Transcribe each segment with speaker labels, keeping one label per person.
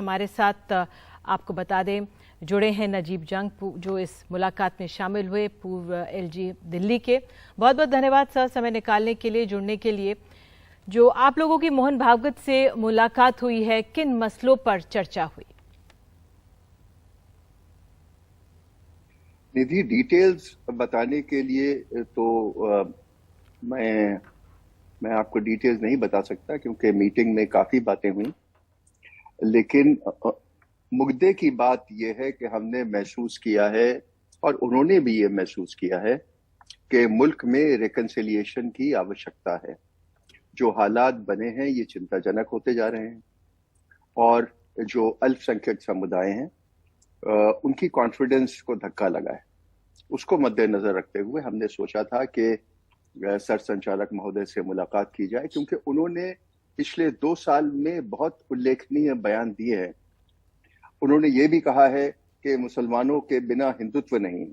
Speaker 1: हमारे साथ आपको बता दें जुड़े हैं नजीब जंग, जो इस मुलाकात में शामिल हुए, पूर्व एलजी दिल्ली के। बहुत बहुत धन्यवाद सर, समय निकालने के लिए, जुड़ने के लिए। जो आप लोगों की मोहन भागवत से मुलाकात हुई है, किन मसलों पर चर्चा हुई?
Speaker 2: निधि, डिटेल्स बताने के लिए तो मैं आपको डिटेल्स नहीं बता सकता क्योंकि मीटिंग में काफी बातें हुई, लेकिन मुद्दे की बात यह है कि हमने महसूस किया है और उन्होंने भी ये महसूस किया है कि मुल्क में रिकंसिलिएशन की आवश्यकता है। जो हालात बने हैं ये चिंताजनक होते जा रहे हैं और जो अल्पसंख्यक समुदाय हैं उनकी कॉन्फिडेंस को धक्का लगा है। उसको मद्देनजर रखते हुए हमने सोचा था कि सर संचालक महोदय से मुलाकात की जाए, क्योंकि उन्होंने पिछले 2 साल में बहुत उल्लेखनीय बयान दिए हैं। उन्होंने ये भी कहा है कि मुसलमानों के बिना हिंदुत्व नहीं।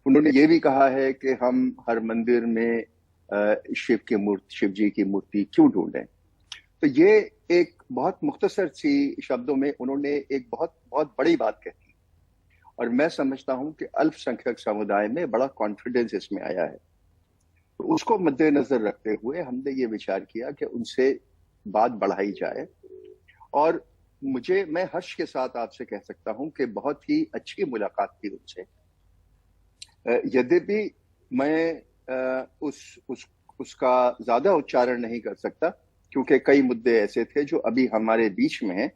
Speaker 2: उन्होंने ये भी कहा है कि हम हर मंदिर में शिव जी की मूर्ति क्यों ढूंढें। तो ये एक बहुत मुख्तसर सी शब्दों में उन्होंने एक बहुत बहुत बड़ी बात कही और मैं समझता हूं कि अल्पसंख्यक समुदाय में बड़ा कॉन्फिडेंस इसमें आया है। तो उसको मद्देनजर रखते हुए हमने ये विचार किया कि उनसे बात बढ़ाई जाए और मैं हर्ष के साथ आपसे कह सकता हूं कि बहुत ही अच्छी मुलाकात थी उनसे। यद्यपि मैं उसका ज्यादा उच्चारण नहीं कर सकता क्योंकि कई मुद्दे ऐसे थे जो अभी हमारे बीच में हैं,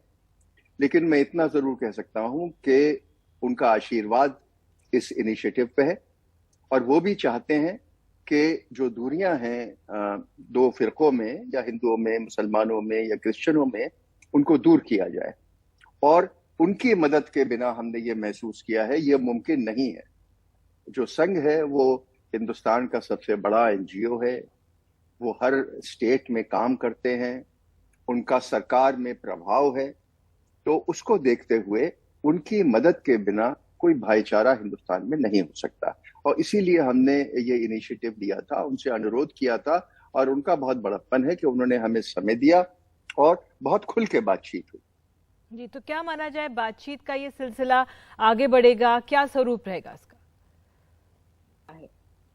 Speaker 2: लेकिन मैं इतना जरूर कह सकता हूं कि उनका आशीर्वाद इस इनिशिएटिव पे है और वो भी चाहते हैं कि जो दूरियां हैं दो फिरकों में या हिंदुओं में, मुसलमानों में या क्रिश्चियनों में, उनको दूर किया जाए। और उनकी मदद के बिना हमने ये महसूस किया है ये मुमकिन नहीं है। जो संघ है वो हिंदुस्तान का सबसे बड़ा एनजीओ है, वो हर स्टेट में काम करते हैं, उनका सरकार में प्रभाव है। तो उसको देखते हुए उनकी मदद के बिना कोई भाईचारा हिंदुस्तान में नहीं हो सकता और इसीलिए हमने ये इनिशिएटिव लिया था, उनसे अनुरोध किया था और उनका बहुत बड़प्पन है कि उन्होंने हमें समय दिया और बहुत खुल के बातचीत हुई।
Speaker 1: जी, तो क्या माना जाए, बातचीत का ये सिलसिला आगे बढ़ेगा, क्या स्वरूप रहेगा इसका?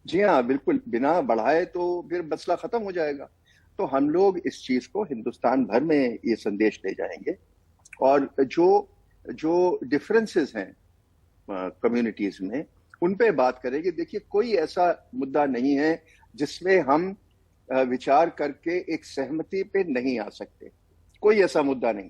Speaker 2: जी हाँ, बिल्कुल, बिना बढ़ाए तो फिर मसला खत्म हो जाएगा। तो हम लोग इस चीज को हिंदुस्तान भर में ये संदेश ले जाएंगे और जो डिफरेंसेस हैं कम्युनिटीज में उन पे बात करेंगे। देखिए, कोई ऐसा मुद्दा नहीं है जिसमें हम विचार करके एक सहमति पे नहीं आ सकते, कोई ऐसा मुद्दा नहीं।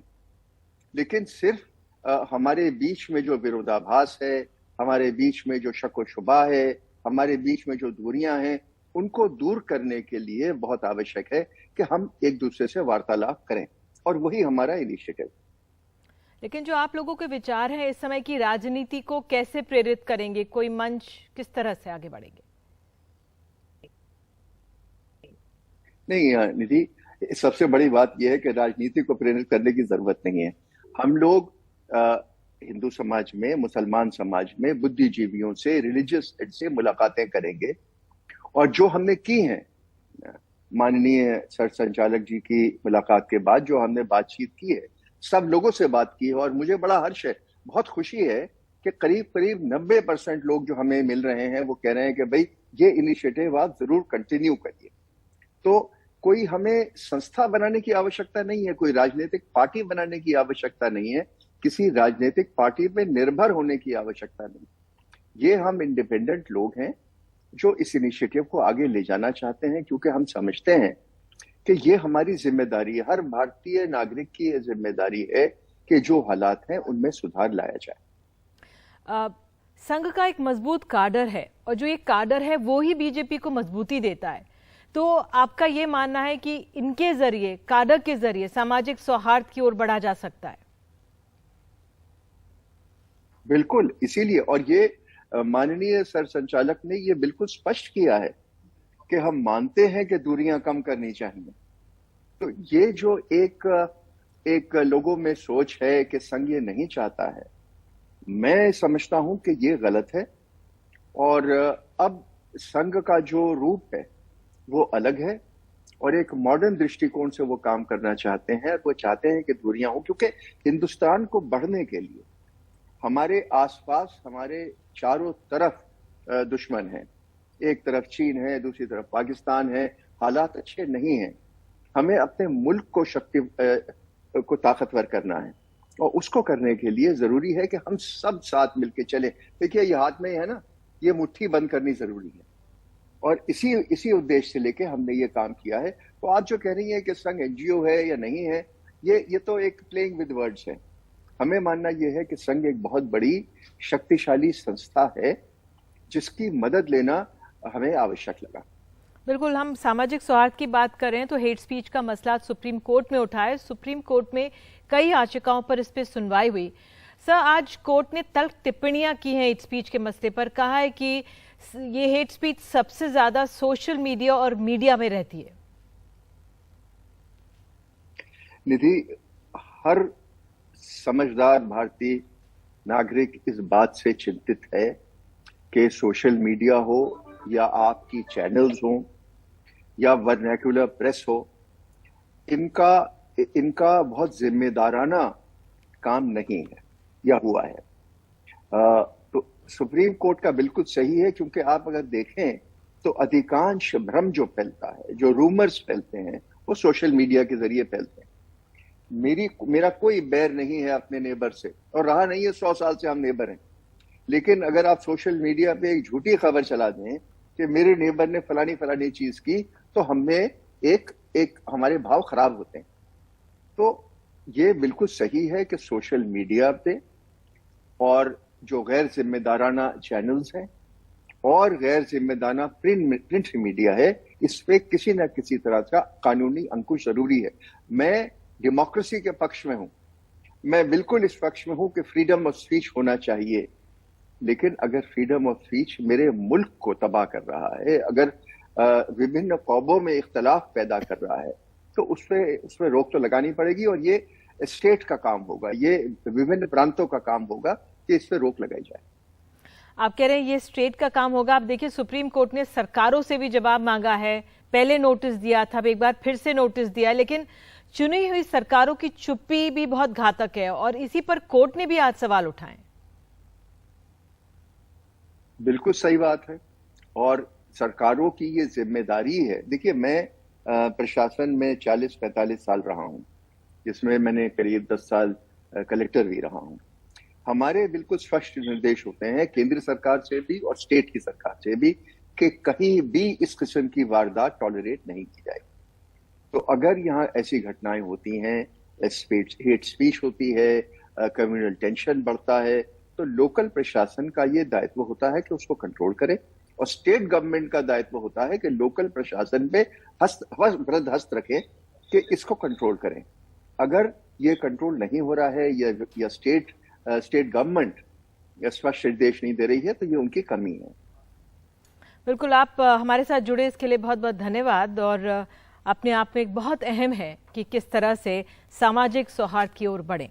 Speaker 2: लेकिन सिर्फ हमारे बीच में जो विरोधाभास है, हमारे बीच में जो शक व शुबा है, हमारे बीच में जो दूरियां हैं, उनको दूर करने के लिए बहुत आवश्यक है कि हम एक दूसरे से वार्तालाप करें और वही हमारा इनिशिएटिव।
Speaker 1: लेकिन जो आप लोगों के विचार हैं इस समय की राजनीति को कैसे प्रेरित करेंगे, कोई मंच किस तरह से आगे बढ़ेंगे?
Speaker 2: नहीं निधि, सबसे बड़ी बात यह है कि राजनीति को प्रेरित करने की जरूरत नहीं है। हम लोग हिंदू समाज में, मुसलमान समाज में बुद्धिजीवियों से, रिलीजियस हेड से मुलाकातें करेंगे और जो हमने की हैं माननीय सर संचालक जी की मुलाकात के बाद जो हमने बातचीत की है, सब लोगों से बात की है और मुझे बड़ा हर्ष है, बहुत खुशी है कि करीब करीब 90% लोग जो हमें मिल रहे हैं वो कह रहे हैं कि भाई ये इनिशिएटिव आप जरूर कंटिन्यू करिए। तो कोई हमें संस्था बनाने की आवश्यकता नहीं है, कोई राजनीतिक पार्टी बनाने की आवश्यकता नहीं है, किसी राजनीतिक पार्टी पे निर्भर होने की आवश्यकता नहीं। ये हम इंडिपेंडेंट लोग हैं जो इस इनिशिएटिव को आगे ले जाना चाहते हैं, क्योंकि हम समझते हैं कि ये हमारी जिम्मेदारी है, हर भारतीय नागरिक की ये जिम्मेदारी है कि जो हालात हैं उनमें सुधार लाया जाए।
Speaker 1: संघ का एक मजबूत काडर है और जो ये काडर है वो ही बीजेपी को मजबूती देता है। तो आपका ये मानना है कि इनके जरिए, काडर के जरिए सामाजिक सौहार्द की ओर बढ़ा जा सकता है?
Speaker 2: बिल्कुल, इसीलिए और ये माननीय सर संचालक ने ये बिल्कुल स्पष्ट किया है कि हम मानते हैं कि दूरियां कम करनी चाहिए। तो ये जो एक लोगों में सोच है कि संघ ये नहीं चाहता है, मैं समझता हूं कि ये गलत है और अब संघ का जो रूप है वो अलग है और एक मॉडर्न दृष्टिकोण से वो काम करना चाहते हैं। वो चाहते हैं कि दूरियां हो, क्योंकि हिंदुस्तान को बढ़ने के लिए हमारे आसपास, हमारे चारों तरफ दुश्मन है। एक तरफ चीन है, दूसरी तरफ पाकिस्तान है। हालात अच्छे नहीं हैं। हमें अपने मुल्क को ताकतवर करना है, और उसको करने के लिए जरूरी है कि हम सब साथ मिलके चले। देखिए, ये हाथ में ही है ना, ये मुट्ठी बंद करनी जरूरी है, और इसी उद्देश्य से लेके हमने ये काम किया है। तो आप जो कह रही है कि संघ एनजीओ है या नहीं है, ये तो एक प्लेइंग विद वर्ड्स है। हमें मानना यह है कि संघ एक बहुत बड़ी शक्तिशाली संस्था है, जिसकी मदद लेना हमें आवश्यक लगा।
Speaker 1: बिल्कुल, हम सामाजिक सौहार्द की बात कर रहे हैं तो हेट स्पीच का मसला सुप्रीम कोर्ट में उठा है। सुप्रीम कोर्ट में कई याचिकाओं पर इस पे सुनवाई हुई। सर, आज कोर्ट ने तल्ख टिप्पणियां की हैं हेट स्पीच के मसले पर। कहा है कि ये हेट स्पीच सबसे ज्यादा सोशल मीडिया और मीडिया में रहती है।
Speaker 2: निधि, हर समझदार भारतीय नागरिक इस बात से चिंतित है कि सोशल मीडिया हो या आपकी चैनल्स हो या वर्नैक्युलर प्रेस हो, इनका बहुत जिम्मेदाराना काम नहीं है या हुआ है। तो सुप्रीम कोर्ट का बिल्कुल सही है, क्योंकि आप अगर देखें तो अधिकांश भ्रम जो फैलता है, जो रूमर्स फैलते हैं, वो सोशल मीडिया के जरिए फैलते हैं। मेरा कोई बैर नहीं है अपने नेबर से, और रहा नहीं है, 100 साल से हम नेबर हैं। लेकिन अगर आप सोशल मीडिया पे एक झूठी खबर चला दें कि मेरे नेबर ने फलानी चीज की, तो हमें एक हमारे भाव खराब होते हैं। तो ये बिल्कुल सही है कि सोशल मीडिया पे और जो गैर जिम्मेदाराना चैनल्स हैं और गैर जिम्मेदाराना प्रिंट मीडिया है, इस पे किसी न किसी तरह का कानूनी अंकुश जरूरी है। मैं डेमोक्रेसी के पक्ष में हूं, मैं बिल्कुल इस पक्ष में हूं कि फ्रीडम ऑफ स्पीच होना चाहिए। लेकिन अगर फ्रीडम ऑफ स्पीच मेरे मुल्क को तबाह कर रहा है, अगर विभिन्न कौमों में इख्तलाफ पैदा कर रहा है, तो उसमें रोक तो लगानी पड़ेगी, और ये स्टेट का काम होगा, ये विभिन्न प्रांतों का काम होगा कि इस पर रोक लगाई जाए।
Speaker 1: आप कह रहे हैं ये स्टेट का काम होगा। आप देखिए, सुप्रीम कोर्ट ने सरकारों से भी जवाब मांगा है। पहले नोटिस दिया था, अब एक बार फिर से नोटिस दिया, लेकिन चुनी हुई सरकारों की चुप्पी भी बहुत घातक है, और इसी पर कोर्ट ने भी आज सवाल उठाए।
Speaker 2: बिल्कुल सही बात है, और सरकारों की ये जिम्मेदारी है। देखिए, मैं प्रशासन में 40-45 साल रहा हूं, जिसमें मैंने करीब 10 साल कलेक्टर भी रहा हूं। हमारे बिल्कुल स्पष्ट निर्देश होते हैं केंद्र सरकार से भी और स्टेट की सरकार से भी कि कहीं भी इस किस्म की वारदात टॉलरेट नहीं की जाएगी। तो अगर यहाँ ऐसी घटनाएं होती हैं, हेट स्पीच होती है, कम्युनल टेंशन बढ़ता है, तो लोकल प्रशासन का ये दायित्व होता है कि उसको कंट्रोल करे, और स्टेट गवर्नमेंट का दायित्व होता है कि लोकल प्रशासन पे हस्त रखे कि इसको कंट्रोल करें। अगर ये कंट्रोल नहीं हो रहा है या स्टेट गवर्नमेंट स्पष्ट निर्देश नहीं दे रही है, तो ये उनकी कमी है।
Speaker 1: बिल्कुल, आप हमारे साथ जुड़े इसके लिए बहुत बहुत धन्यवाद। और अपने आप में एक बहुत अहम है कि किस तरह से सामाजिक सौहार्द की ओर बढ़ें।